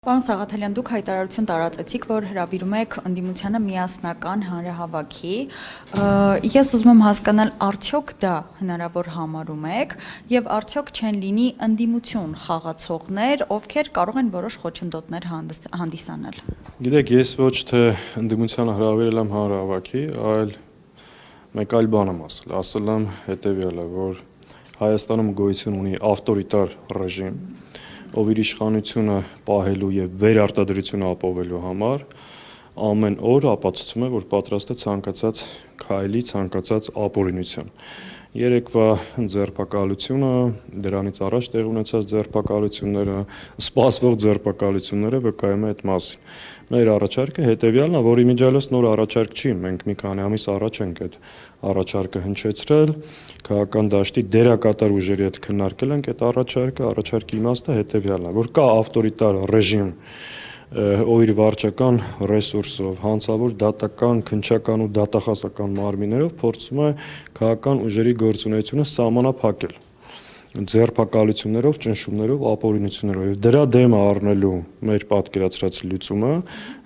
Պարոն Սաղաթելյան, դուք հայտարարություն տարածեցիք, որ հրավիրում եք ընդդիմությանը միասնական հանրահավաքի, ես ուզում եմ հասկանալ, արդյոք դա հնարավոր համարում եք, եւ արդյոք չեն լինի ընդդիմություն խաղացողներ, ովքեր կարող են որոշ խոչընդոտներ հանդիսանալ։ Գիտեք, ես ոչ թե ընդդիմությանը հրավիրել եմ հանրահավաքի, այլ մեկ այլ բան եմ ասել եմ հետեւյալը, որ Հայաստանում գոյություն ունի ավտորիտար ռեժիմ, ով իր իշխանությունը պահելու եւ վերարտադրությունը ապահովելու համար ամեն օր ապացուցում է, որ պատրաստ է ցանկացած քայլի, ցանկացած ապօրինության։ Երեկվա ձերբակալությունը, դրանից առաջ տեղի ունեցած ձերբակալությունները, սպասվող ձերբակալությունները վկայում է այդ մասին։ Մեր առաջարկը հետեւյալն է, որ իմիջիալս նոր առաջարկ չի, մենք մի քանի ամիս առաջ ենք այդ առաջարկը հնչեցրել, քաղաքական դաշտի դերակատար ուժերի հետ քննարկել ենք այդ առաջարկի իմաստը հետեւյալն է, որ կա ավտորիտար ռեժիմ, ով իր վարչական ռեսուրսով, հանցավոր դատական, քննչական ու դատախազական մարմիններով փորձում է քաղաքական ուժերի գործունեությունը սահմանափակել ձերբակալություններով, ճնշումներով, ապօրինություններով եւ դրա դեմ առնելու մեր պատկերացրած լուծումը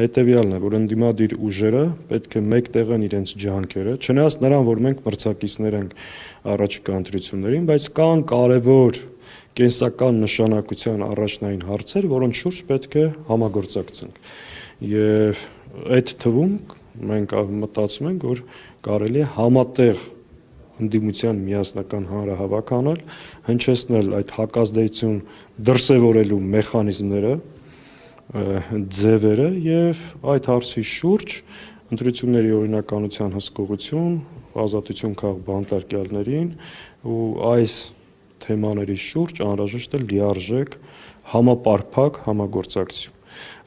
հետեւյալն է, որ ընդդիմադիր ուժերը պետք է մեկտեղեն իրենց ջանքերը, չնայած նրան, որ մենք մրցակիցներ ենք առաջիկա ընտրություններին, բայց կան կարևոր կենսական նշանակության առաջնային հարցեր, որոնց շուրջ պետք է համագործակցենք։ Եվ այդ թվում մենք մտածում ենք, որ կարելի է համատեղ ընդդիմության միասնական հանրահավաք անել, հնչեցնել այդ հակազդեցություն դրսևորելու մեխանիզմները, ձևերը եւ այդ հարցի շուրջ ընտրությունների օրինականության հսկողություն, ազատություն քաղ բանտարկյալներին ու այս թեմաների շուրջ անհրաժեշտ է լիարժեք համապարփակ համագործակցություն։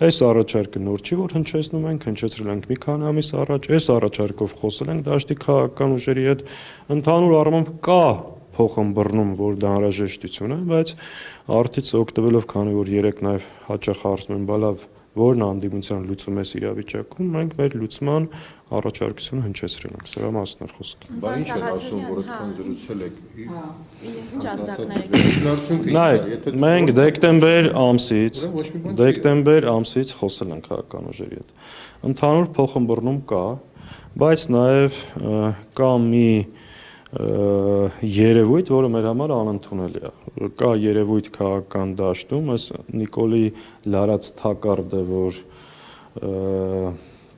Այս առաջարկը նոր չի, որ հնչեցնում ենք, հնչեցրել ենք մի քանի ամիս առաջ, այս առաջարկով խոսել ենք դաշտի քաղաքական ուժերի հետ, ընդհանուր առմամբ կա փոխըմբռնում, որ դա անհրաժեշտություն է, բայց արդից օգտվելով, քանի որ երեք նաև հաճախ հարցնում են, բա լավ, որն է ընդդիմության լուծում այս իրավիճակում, մենք մեր լուծման առաջարկությունը հնչեցրել ենք, սրա մասն է խոսքը։ Բա ինչ են ասում, որ այդքան զրուցել եք։ Ինչ ազդակներ եք։ Նայեք, մենք դեկտեմբեր ամսից խոսել ենք քաղաքական ուժերի հետ։ Ընդհանուր փոխըմբռնում կա, բայց նաև կա մի երևույթ, որը մեր համար անընդունելի է։ Կա երևույթ քաղաքական դաշտում, այս Նիկոլի լարած թակարդը, որ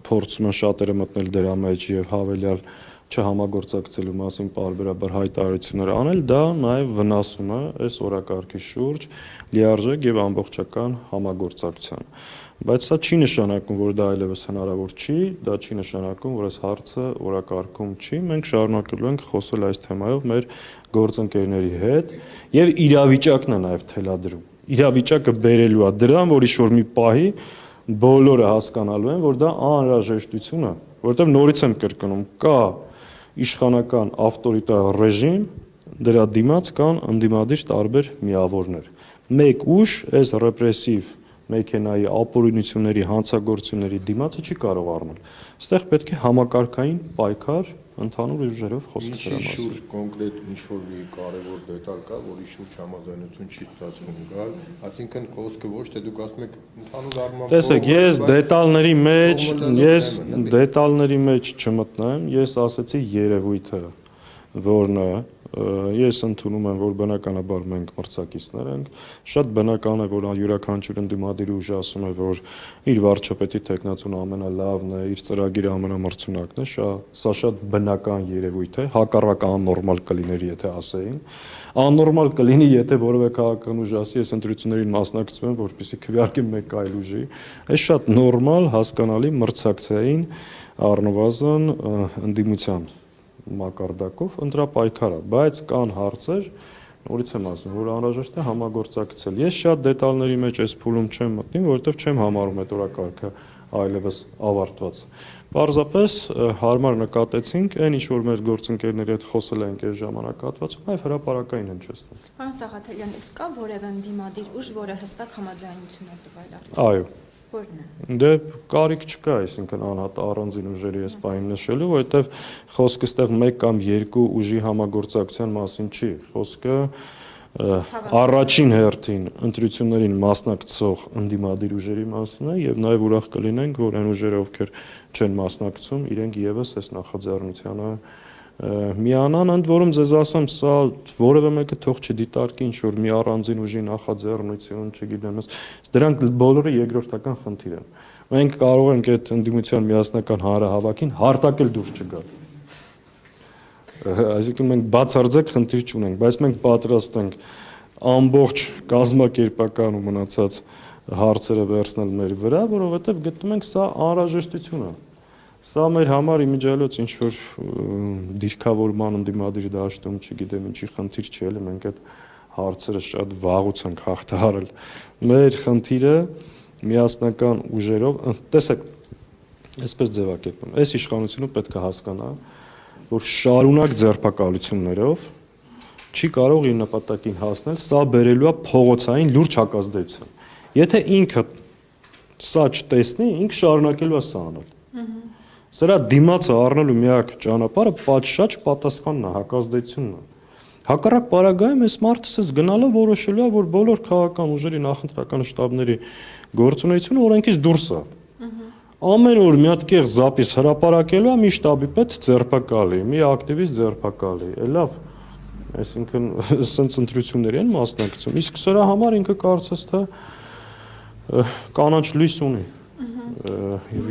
փորձում են շատերը մտնել դրա մեջ եւ հավելյալ չհամագործակցելու մասին պարբերաբար հայտարարություններ անել, դա նաև վնասում է այս օրակարգի շուրջ լիարժեք եւ ամբողջական համագործակցության։ Բայց սա չի նշանակում, որ դա այլևս հնարավոր չի, դա չի նշանակում, որ այս հարցը օրակարգում չի։ Մենք շարունակելու ենք խոսել այս թեմայով մեր գործընկերների հետ եւ իրավիճակն է նաև թելադրում։ Իրավիճակը բերելու է դրան, որ ինչ-որ մի պահի բոլորը հասկանալու են, որ դա անհրաժեշտություն է, որովհետեւ նորից եմ կրկնում, կա իշխանական ավտորիտար ռեժիմ, դրա դիմաց կան ընդդիմադիր տարբեր միավորներ։ Մեկ ուժ այս ռեպրեսիվ մեքենայի ապօրինությունների, հանցագործությունների դիմացը չի կարող առնել։ Այստեղ պետք է համակարգային պայքար ընդհանուր ուժերով խոսքը դրա մասին։ Շուրջ կոնկրետ ինչ-որ մի կարևոր դետալ կա, որի շուրջ համաձայնություն չի ստացվում գալ, այսինքն խոսքը ոչ թե դուք ասում եք ընդհանուր առմամբ։ Տեսեք, դետալների մեջ չմտնեմ, ես ասացի երևույթը, որն է, ես ընդունում եմ, որ բնականաբար մենք մրցակիցներ ենք, շատ բնական է, որ յուրաքանչյուր ընդդիմադիր ուժ ասում է, որ իր վարչապետի տեխնացուն ամենալավն է, իր ծրագիրը ամենամրցունակն է, սա շատ բնական երևույթ է, հակառակ աննորմալ կլիներ, եթե ասեին։ Աննորմալ կլինի, եթե որևէ քաղաքական ուժ ասի, ես ընտրություններին մասնակցում եմ, որպեսզի քվեարկեմ մեկ այլ ուժի։ Այս շատ նորմալ, հասկանալի մրցակցային առնվազն ընդդիմության մակարդակով ընտրապայքար է, բայց կան հարցեր, նորից եմ ասում, որ անհրաժեշտ է համագործակցել։ Ես շատ դետալների մեջ այս փուլում չեմ մտնի, որովհետև չեմ համարում այդ օրակարգը այլևս ավարտված։ Պարզապես հարմար նկատեցինք այն, ինչ որ մեր գործընկերների հետ խոսել ենք այս ժամանակահատվածում, այլ հրապարակային հնչեցնել։ Պարոն Սաղաթելյան, իսկ կա որևէ ընդդիմադիր ուժ, որը հստակ համաձայնություն է տվել արդյոք։ Այո։ Որն է։ Դե կարիք չկա, այսինքն անհատ առանձին ուժերի այս բանը նշելու, որովհետև խոսքը ստեղ մեկ կամ երկու ուժի համագործակցության մասին չի։ Խոսքը առաջին հերթին ընտրություններին մասնակցող ընդդիմադիր ուժերի մասին է եւ նաեւ ուրախ կլինենք, որ այն ուժերը, ովքեր չեն մասնակցում, իրենք եւս այս նախաձեռնությանը միանան, ընդ որում ձեզ ասեմ, սա որևէ մեկը թող չդիտարկի ինչ որ մի առանձին ուժի նախաձեռնություն, չգիտեմ, դրանք բոլորը երկրորդական խնդիր են։ Մենք կարող ենք այդ ընդդիմության միասնական հանրահավաքին հարտակել դուրս չգալ։ Այսինքն մենք բացարձակ խնդիր չունենք, բայց մենք պատրաստ ենք ամբողջ կազմակերպական ու մնացած հարցերը վերցնել մեր վրա, որովհետև գտնում ենք սա անհրաժեշտություն է։ Սա մեր համար իմիջիալոց ինչ որ դիրքավորման ընդդիմադիր դաշտում, չգիտեմ ինչի խնդիր չի, էլի մենք այդ հարցերը շատ վաղուց ենք հաղթահարել։ Մեր խնդիրը միասնական ուժերով, տեսեք, այսպես ձևակերպեմ, այս իշխանությունը պետք է հասկանա, որ շարունակ ձերբակալություններով չի կարող իր նպատակին հասնել, սա բերելու է փողոցային լուրջ հակազդեցություն։ Եթե ինքը սա չտեսնի, ինքը շարունակելու է սա անել։ Սրա դիմացը առնելու միակ ճանապարհը պատշաճ պատասխանն է, հակազդեցությունն է։ Հակառակ պարագայում այս մարդը ասես գնալով որոշելու է, որ բոլոր քաղաքական ուժերի նախընտրական շտաբների գործունեությունը օրենքից դուրս է։ Ամեն օր մի հատ կեղ զապիս հրապարակելու է, մի շտաբի պետ ձերբակալի, մի ակտիվիստ ձերբակալի։ Լավ, այսինքն սենց ընտրությունների են մասնակցում։ Իսկ սրա համար ինքը կարծես թե կանաչ լույս ունի։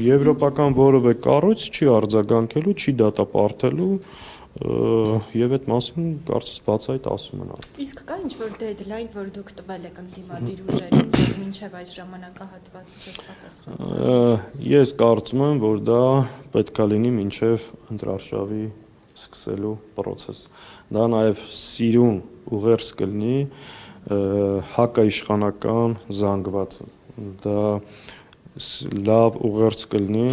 Եվրոպական որևէ կառույց չի արձագանքելու, չի դատապարտելու եւ այդ մասին կարծես բացայտ ասում են։ Իսկ կա ինչ-որ դեդլայն, որ դուք տվել եք ընդդիմադիր ուժերին, մինչև այս ժամանակահատվածը ձեզ պատասխան։ Ես կարծում եմ, որ դա պետքա լինի մինչև ընտրարշավի սկսելու process։ Դա նաեւ սիրուն ուղերձ կլինի հակաիշխանական զանգվածը։ Դա լավ ուղերձ կլինի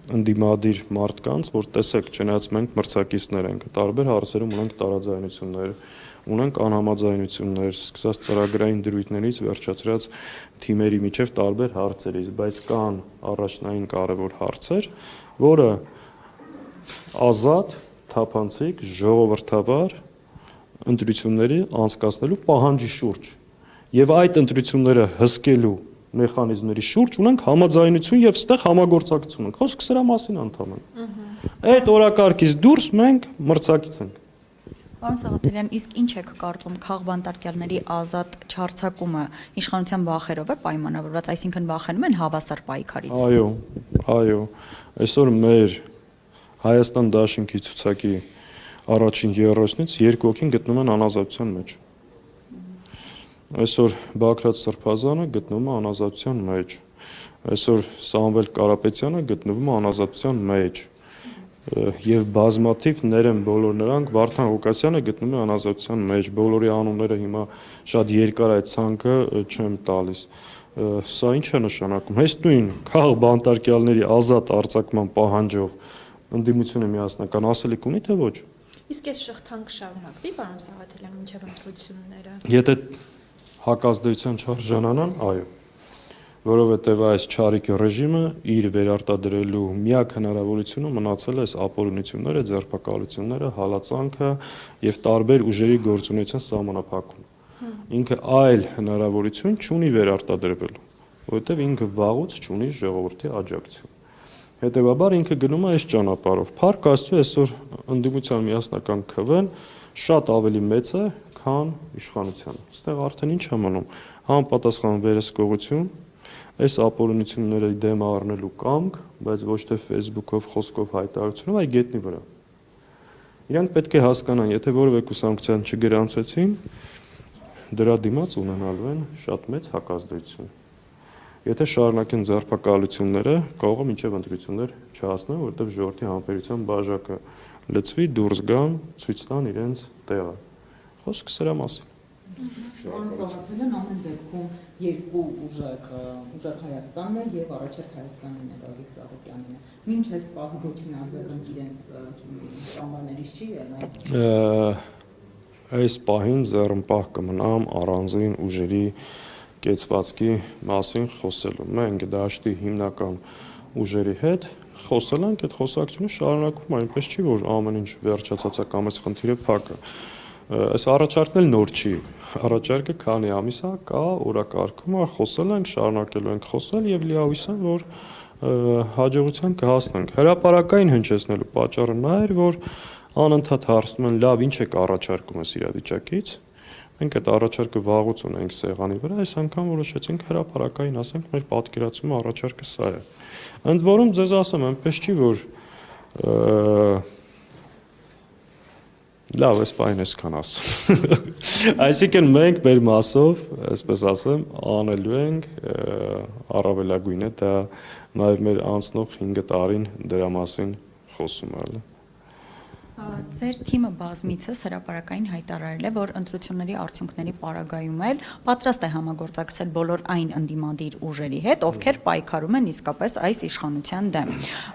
ընդդիմադիր մարդկանց, որ տեսեք, չնայած մենք մրցակիցներ ենք, տարբեր հարցերում ունենք տարաձայնություններ, ունենք անհամաձայնություններ, սկսած ծրագրային դրույթներից վերջացրած թիմերի միջև տարբեր հարցերից, բայց կան առաջնային կարևոր հարցեր, որը ազատ, թափանցիկ, ժողովրդավար ընտրությունների անցկացնելու պահանջի շուրջ եւ այդ ընտրությունները հսկելու մեխանիզմների շուրջ ունենք համաձայնություն եւ ստեղ համագործակցություն ենք։ Խոսքը սրա մասին ընդհանրապես։ Այդ օրակարգից դուրս մենք մրցակից ենք։ Պարոն Սաղաթելյան, իսկ ինչ եք կարծում քաղբանտարկյալների ազատ չարձակումը իշխանության վախերով է պայմանավորված, այսինքն վախենում են հավասար պայքարից։ Այո։ Այսօր մեր Հայաստան դաշինքի ցուցակի առաջին երրորդից երկու հոգին գտնում են անազատության մեջ։ Այսօր Բագրատ Սրբազանը գտնվում է անազատության մեջ։ Այսօր Սամվել Կարապետյանը գտնվում է անազատության մեջ։ Եվ բազմաթիվ ներեն բոլոր նրանք Վարդան Ղուկասյանը գտնվում է անազատության մեջ։ Բոլորի անունները հիմա շատ երկար այդ ցանկը չեմ տալիս։ Սա ինչ է նշանակում։ Հենց նույն քաղբանտարկյալների ազատ արձակման պահանջով ընդդիմությունը միասնական ասելիք ունի թե ոչ։ Իսկ այս շղթան կշարունակվի, պարոն Սաղաթելյան, մինչև ընտրությունները։ Եթե հակազդեցության չարժանանան, այո, որովհետև այս չարիքի ռեժիմը իր վերարտադրելու միակ հնարավորությունը մնացել է այս ապօրինությունները, ձերբակալությունները, հալածանքը եւ տարբեր ուժերի գործունեության սահմանափակումը։ Ինքը այլ հնարավորություն չունի վերարտադրվելու, որովհետև ինքը վաղուց չունի ժողովրդի աջակցություն։ Հետևաբար ինքը գնում է այս ճանապարհով։ Փառք Աստծո, այսօր ընդդիմության միասնական քվեն շատ ավելի մեծ է, քան իշխանության։ Այստեղ արդեն ինչ է մնում։ Համապատասխան վերահսկողություն, այս ապօրինությունների դեմ առնելու կամք, բայց ոչ թե Facebook-ով, խոսքով հայտարարությունով, այլ գետնի վրա։ Իրանք պետք է հասկանան, եթե որևէ կուսակցության չգրանցեցին, դրա դիմաց ունենալու են շատ մեծ հակազդեցություն։ Եթե շարունակեն ձերբակալությունները, կարող է մինչև ընտրություններ չհասնեն, որովհետև ժողովրդի համբերության բաժակը լցվի, դուրս գան, ցույց տան իրենց տեղը։ Խոսքը սրա մասին։ Պարոն Սաղաթելյան, ամեն դեպքում երկու ուժեղ Հայաստանն է եւ առաջերտ Հայաստանն է Գագիկ Ծառուկյանն է։ Մինչ այս պահը ոչինչ արձագանք իրենց ճամբարներից չի ելնել։ Այս պահին ձեռնպահ կմնամ առանձին ուժերի կեցվածքի մասին խոսելու։ Մենք դաշտի հիմնական ուժերի հետ խոսել ենք, այդ խոսակցությունը շարունակվում է, այնպես չի, որ ամեն ինչ վերջացած է կամ այս խնդիրը փակ է։ այս առաջարկն էլ նոր չի։ Առաջարկը քանի ամիս է, կա օրակարգում, խոսել ենք, շարունակելու ենք խոսել եւ լիահույս եմ, որ հաջողության կհասնենք։ Հրապարակային հնչեցնելու պատճառը նա էր, որ անընդհատ հարցնում են, լավ, ինչ եք առաջարկում այս իրավիճակից։ Մենք այդ առաջարկը վաղուց ունենք սեղանի վրա, այս անգամ որոշեցինք հրապարակային ասենք, մեր պատկերացումը առաջարկը սա է։ Ընդ որում ձեզ ասեմ, այնպես չի, որ լավ, այս պայն այսքան ասեմ։ Այսինքն մենք մեր մասով, այսպես ասեմ, անելու ենք, առավելագույն է դա նաև մեր անցնող 5 տարին դրա մասին խոսում է։ Ձեր թիմը բազմիցս հրապարակային հայտարարել է, որ ընտրությունների արդյունքների պարագայում էլ պատրաստ է համագործակցել բոլոր այն ընդդիմադիր ուժերի հետ, ովքեր պայքարում են իսկապես այս իշխանության դեմ։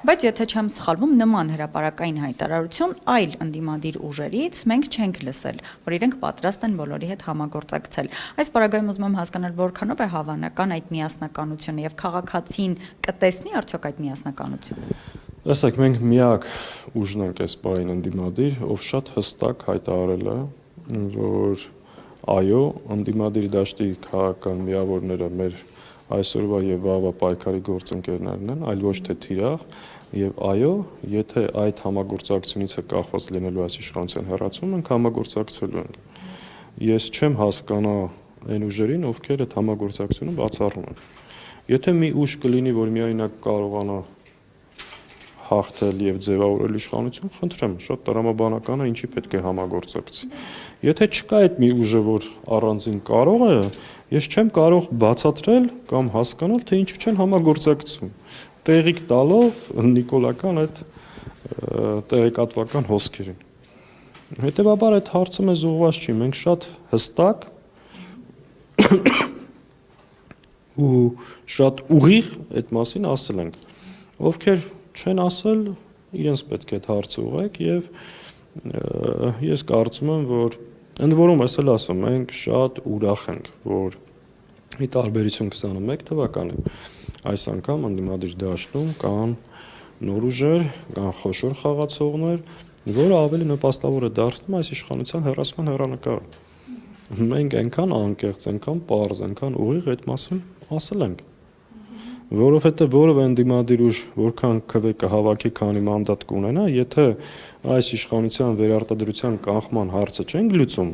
Բայց եթե չեմ սխալվում, նման հրապարակային հայտարարություն այլ ընդդիմադիր ուժերից մենք չենք լսել, որ իրենք պատրաստ են բոլորի հետ համագործակցել։ Այս պարագայում ուզում եմ հասկանալ, որքանով է հավանական այդ միասնականությունը եւ քաղաքացին կտեսնի արդյոք այդ միասնականությունը։ Տեսեք, մենք միակ ուժն ենք այս պահին ընդդիմադիր, ով շատ հստակ հայտարարել է, որ այո, ընդդիմադիր դաշտի քաղաքական միավորները մեր այսօրվա եւ վաղվա պայքարի գործընկերներն են, այլ ոչ թե թիրախ, եւ այո, եթե այդ համագործակցությունից է կախված լինելու այս իշխանության հեռացումը, մենք համագործակցելու ենք։ Ես չեմ հասկանա այն ուժերին, ովքեր այդ համագործակցությունը բացառում են։ Եթե մի ուժ կլինի, որ միայնակ կարողանա հաղթել եւ ձևավորել իշխանություն, խնդրեմ, շատ տրամաբանական է, ինչի պետք է համագործակցի։ Եթե չկա այդ մի ուժը, որ առանձին կարող է, ես չեմ կարող բացատրել կամ հասկանալ, թե ինչու չեն համագործակցում։ Տեղիք տալով նիկոլական այդ տեղեկատվական հոսքերին։ Հետևաբար այդ հարցը մեզ ուղղված չի, մենք շատ հստակ ու շատ ուղիղ այդ մասին ասել ենք։ Ովքեր չեն ասել, իրենց պետք է այդ հարցը ուղղեք եւ ես կարծում եմ, որ ընդ որում ես էլ ասում, մենք շատ ուրախ ենք, որ ի տարբերություն 21 թվականի այս անգամ ընդդիմադիր դաշտում կան նոր ուժեր, կան խոշոր խաղացողներ, որը ավելի նպաստավոր է դարձնում այս իշխանության հեռացման հեռանկարը։ Մենք այնքան անկեղծ, այնքան պարզ, այնքան ուղիղ այդ մասին ասել ենք։ Որովհետև որևէ ընդդիմադիր ուժ որքան քվե կհավաքի, քանի մանդատ կունենա, եթե այս իշխանության վերարտադրության կանխման հարցը չենք լուծում,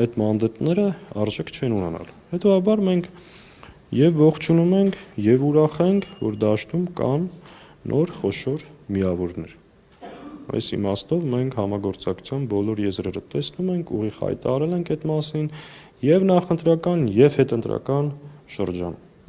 այդ մանդատները արժեք չեն ունենալ։ Հետևաբար մենք եւ ողջունում ենք եւ ուրախ ենք, որ դաշտում կան նոր խոշոր միավորներ։ Այս իմաստով մենք համագործակցության բոլոր եզրերը տեսնում ենք, ուղիղ հայտարարել ենք այդ մասին եւ նախընտրական եւ հետընտրական շրջան։